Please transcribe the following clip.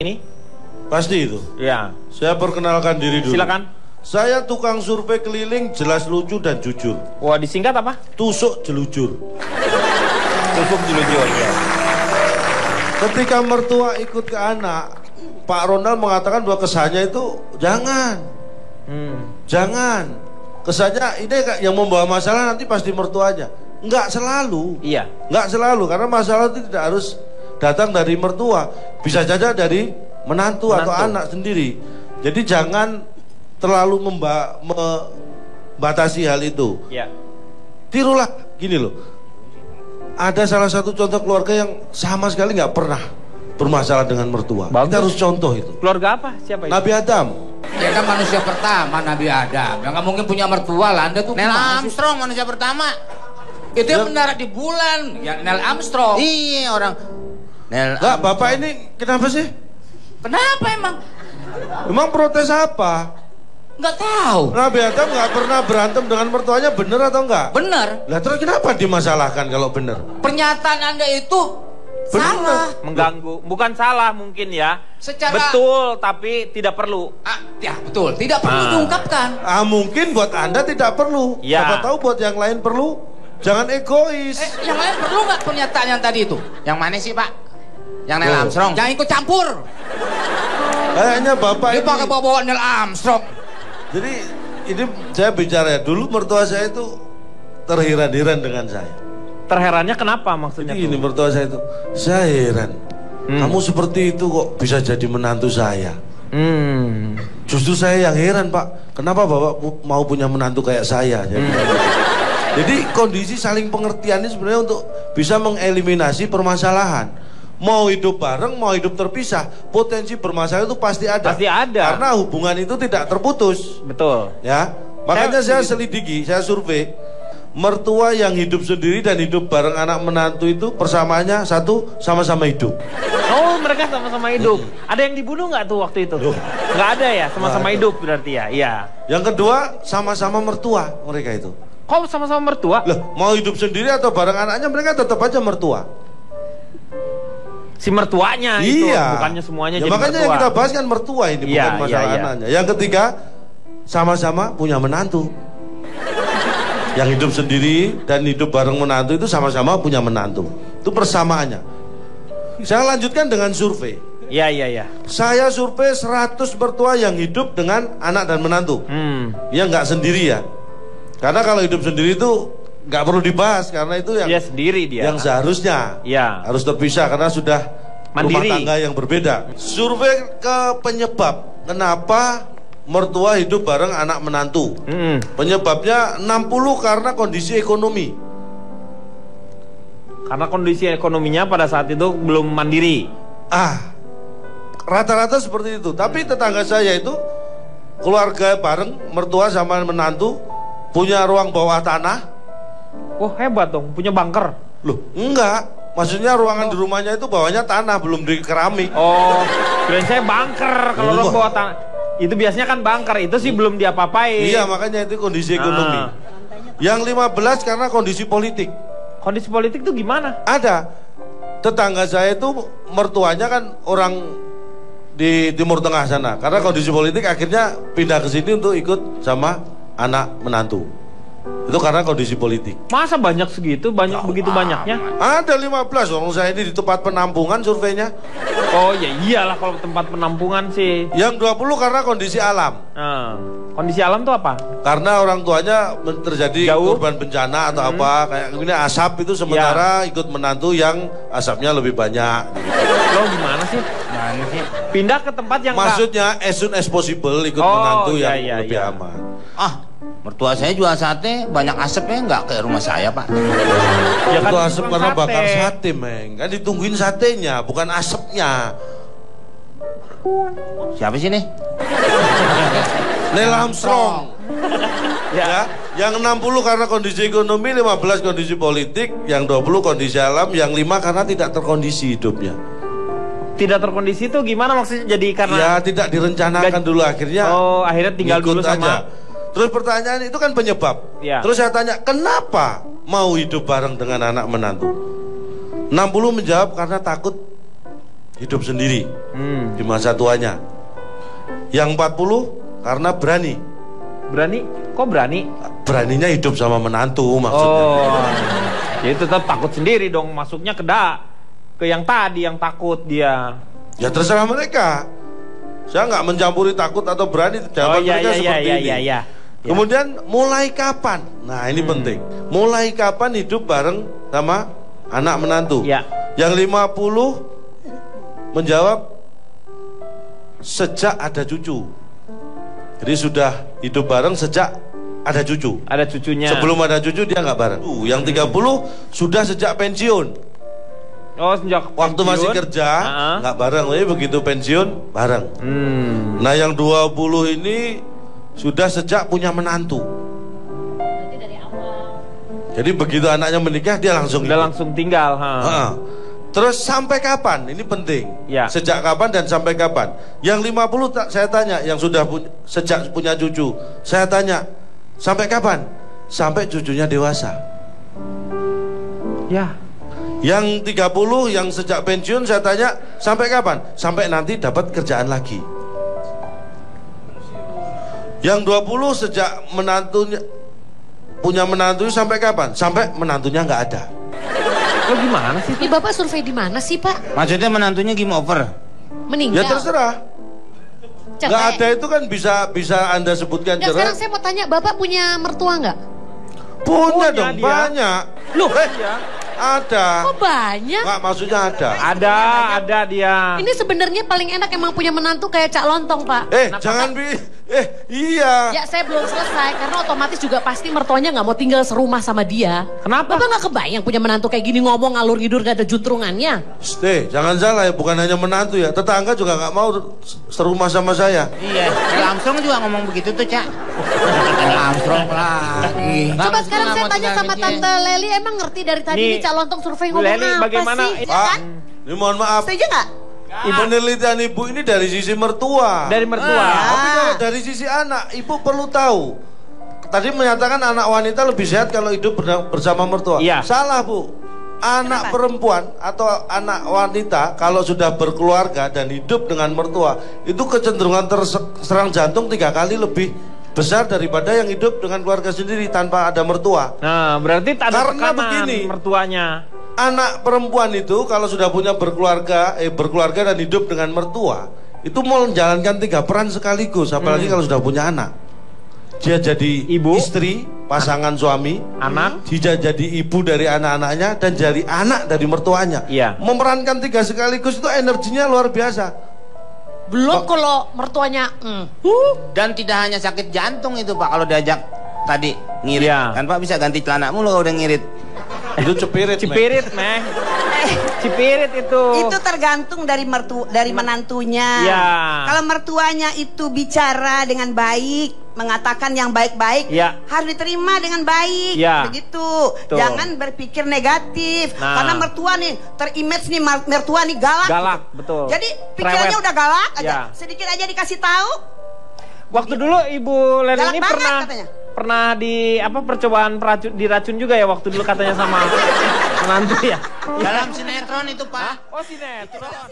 Ini? Pasti itu. Ya. Saya perkenalkan diri dulu. Silakan. Saya tukang survei keliling, jelas, lucu, dan jujur. Wah, disingkat apa? Tusuk jelujur. Tusuk jelujur, ya. Ketika mertua ikut ke anak, Pak Ronald mengatakan bahwa kesannya itu jangan. Jangan. Kesannya ini yang membawa masalah nanti pasti mertuanya. Enggak selalu. Iya. Enggak selalu, karena masalah itu tidak harus datang dari mertua, bisa saja dari menantu atau anak sendiri. Jadi jangan terlalu membatasi hal itu. Ya. Tirulah gini loh. Ada salah satu contoh keluarga yang sama sekali nggak pernah bermasalah dengan mertua. Bagus. Kita harus contoh itu. Keluarga apa? Siapa itu? Nabi Adam. Dia kan manusia pertama, Nabi Adam. Yang nggak mungkin punya mertua lah. Anda tuh Neil Armstrong manusia pertama. itu yang mendarat di bulan. Ya Neil Armstrong. Iya orang. Neil Enggak, Bapak ini kenapa sih? Kenapa emang? Emang protes apa? Nggak tahu. Nabi Adam nggak pernah berantem dengan mertuanya, bener atau enggak? Bener. Lah terus kenapa dimasalahkan kalau bener? Pernyataan Anda itu salah. Mengganggu. Bukan salah mungkin ya. Secara betul, tapi tidak perlu. Ya betul. Tidak perlu diungkapkan. Mungkin buat Anda tidak perlu. Ya. Siapa tahu buat yang lain perlu. Jangan egois. Yang lain perlu nggak pernyataan yang tadi itu? yang mana sih Pak? Yang Neil Armstrong. Jangan ikut campur. Kayaknya Bapak Dia ini. pakai bawa Neil Armstrong. Jadi ini saya bicara ya, dulu mertua saya itu terheran-heran dengan saya. Terherannya kenapa maksudnya? Jadi ini mertua saya itu, saya heran. Kamu seperti itu kok bisa jadi menantu saya. Justru saya yang heran Pak, kenapa Bapak mau punya menantu kayak saya? Jadi kondisi saling pengertian ini sebenarnya untuk bisa mengeliminasi permasalahan. Mau hidup bareng, mau hidup terpisah, potensi bermasalah itu pasti ada. Pasti ada. Karena hubungan itu tidak terputus. Betul. Ya, makanya saya selidiki, saya survei. Mertua yang hidup sendiri dan hidup bareng anak menantu itu persamaannya satu, sama-sama hidup. Oh, mereka sama-sama hidup. Ada yang dibunuh nggak tuh waktu itu? Nggak ada ya, sama-sama hidup berarti ya. Iya. Yang kedua, sama-sama mertua mereka itu. Kok sama-sama mertua? Loh, mau hidup sendiri atau bareng anaknya mereka tetap aja mertua. Si mertuanya itu, bukannya semuanya ya, jadi makanya mertua. yang kita bahas kan mertua ini, bukan masalah anaknya. Yang ketiga, sama-sama punya menantu. Yang hidup sendiri dan hidup bareng menantu itu sama-sama punya menantu. Itu persamaannya. Saya lanjutkan dengan survei. Iya. Saya survei 100 mertua yang hidup dengan anak dan menantu. Yang nggak sendiri ya. Karena kalau hidup sendiri itu nggak perlu dibahas, karena itu yang dia sendiri dia. Yang seharusnya harus terpisah karena sudah mandiri. Rumah tangga yang berbeda. Survei ke penyebab kenapa mertua hidup bareng anak menantu. Penyebabnya 60 karena kondisi ekonomi. Karena kondisi ekonominya pada saat itu belum mandiri. Rata-rata seperti itu. Tapi tetangga saya itu keluarga bareng, mertua sama menantu, punya ruang bawah tanah. Oh hebat dong, punya bunker. Loh, enggak. Maksudnya ruangan di rumahnya itu bawahnya tanah, belum di keramik. Oh, kirain saya bunker kalau ruang bawah tanah. Itu biasanya kan bunker, itu sih belum diapa-apain. Iya, makanya itu kondisi ekonomi. Yang 15 karena kondisi politik. Kondisi politik itu gimana? Ada. Tetangga saya itu mertuanya kan orang di Timur Tengah sana. Karena kondisi politik akhirnya pindah ke sini untuk ikut sama anak menantu. Itu karena kondisi politik. Masa banyak segitu? Begitu banyaknya? Ada 15, orang saya ini di tempat penampungan surveinya. Oh ya iyalah kalau tempat penampungan sih. Yang 20 karena kondisi alam. Kondisi alam tuh apa? Karena orang tuanya terjadi korban bencana atau apa. Kayak gini asap itu sementara ikut menantu yang asapnya lebih banyak. Lo gimana sih? Pindah ke tempat yang maksudnya as soon as possible ikut menantu yang lebih aman. Mertua saya jual sate, banyak asapnya nggak ke rumah saya Pak. Ya kan, itu asap karena bakar sate, Meng. Kan ditungguin satenya, bukan asapnya. Siapa sih nih? Neil Armstrong. Ya, yang 60 karena kondisi ekonomi, 15 kondisi politik, yang 20 kondisi alam, yang 5 karena tidak terkondisi hidupnya. Tidak terkondisi itu gimana maksudnya? Jadi karena ya tidak direncanakan dulu akhirnya. Oh, akhirnya tinggal dulu sama aja. Terus pertanyaan itu kan penyebab. Terus saya tanya, kenapa mau hidup bareng dengan anak menantu? 60 menjawab karena takut hidup sendiri di masa tuanya. Yang 40 karena berani. Berani? Kok berani? Beraninya hidup sama menantu maksudnya. Oh, jadi tetap takut sendiri dong. Masuknya ke yang tadi yang takut dia. Ya terserah mereka. Saya nggak mencampuri takut atau berani. Jawaban mereka seperti ini. Kemudian mulai kapan? Nah ini penting. Mulai kapan hidup bareng sama anak menantu? Ya. Yang 50 menjawab sejak ada cucu. Jadi sudah hidup bareng sejak ada cucu. Ada cucunya. Sebelum ada cucu dia nggak bareng. Yang 30 sudah sejak pensiun. Oh, sejak waktu pensiun, masih kerja nggak bareng, tapi begitu pensiun bareng. Nah yang 20 ini sudah sejak punya menantu. Berarti dari awal. Jadi begitu anaknya menikah dia langsung langsung tinggal. Terus sampai kapan? Ini penting. Ya. Sejak kapan dan sampai kapan? Yang 50 saya tanya, yang sudah sejak punya cucu, saya tanya sampai kapan? Sampai cucunya dewasa. Ya. Yang 30 yang sejak pensiun saya tanya sampai kapan? Sampai nanti dapat kerjaan lagi. Yang 20 sejak menantunya punya menantu sampai kapan? Sampai menantunya nggak ada. Lo gimana sih? Ini Bapak survei di mana sih, Pak? Maksudnya menantunya game over? Meninggal. Ya terserah. Nggak ada itu kan bisa Anda sebutkan cerai. cerai. Sekarang saya mau tanya, Bapak punya mertua nggak? Punya dong, dia. banyak. Loh, ada. Oh banyak? Nggak, maksudnya ada. Ada dia. Ini sebenarnya paling enak emang punya menantu kayak Cak Lontong, Pak. Jangan iya. Ya saya belum selesai karena otomatis juga pasti mertuanya nggak mau tinggal serumah sama dia. Kenapa? Bapak nggak kebayang punya menantu kayak gini ngomong ngalur ngidur gak ada juntrungannya. Jangan salah ya, bukan hanya menantu ya, tetangga juga nggak mau serumah sama saya. Iya, Armstrong juga ngomong begitu tuh, Cak. Armstrong lagi. Coba sekarang saya tanya sama Tante Leli, emang ngerti dari tadi nih Cak Lontong survei ngomong Leli, apa bagaimana? sih? Pak, ini mohon maaf. Setuju nggak? Penelitian ibu ini dari sisi mertua. Dari mertua. Tapi kalau dari sisi anak, ibu perlu tahu. Tadi menyatakan anak wanita lebih sehat kalau hidup bersama mertua. Iya. Salah, Bu. Anak perempuan atau anak wanita kalau sudah berkeluarga dan hidup dengan mertua, itu kecenderungan terserang jantung 3 kali lebih besar daripada yang hidup dengan keluarga sendiri tanpa ada mertua. Nah, berarti ada Karena tekanan begini, mertuanya. Anak perempuan itu kalau sudah punya berkeluarga dan hidup dengan mertua, itu mau menjalankan 3 peran sekaligus, apalagi kalau sudah punya anak. Dia jadi ibu, istri, pasangan suami, anak, dia jadi ibu dari anak-anaknya dan jadi anak dari mertuanya. Iya. Memerankan 3 sekaligus itu energinya luar biasa. Belum kalau mertuanya Dan tidak hanya sakit jantung itu, Pak, kalau diajak tadi ngirit. Iya. Kan Pak bisa ganti celana mulu kalau udah ngirit. Itu cipirit, Meh. Cipirit itu. Itu tergantung dari menantunya. Ya. Kalau mertuanya itu bicara dengan baik, mengatakan yang baik-baik, ya, harus diterima dengan baik. Ya. Begitu. Betul. Jangan berpikir negatif. Nah. Karena mertua nih terimage nih mertua nih galak. Galak, gitu. betul. Jadi pikirannya udah galak aja. Ya. Sedikit aja dikasih tahu. Waktu dulu Ibu Leli Galak ini banget katanya. pernah di percobaan diracun juga ya waktu dulu katanya sama menantu ya. Dalam sinetron itu, Pak. Oh, sinetron.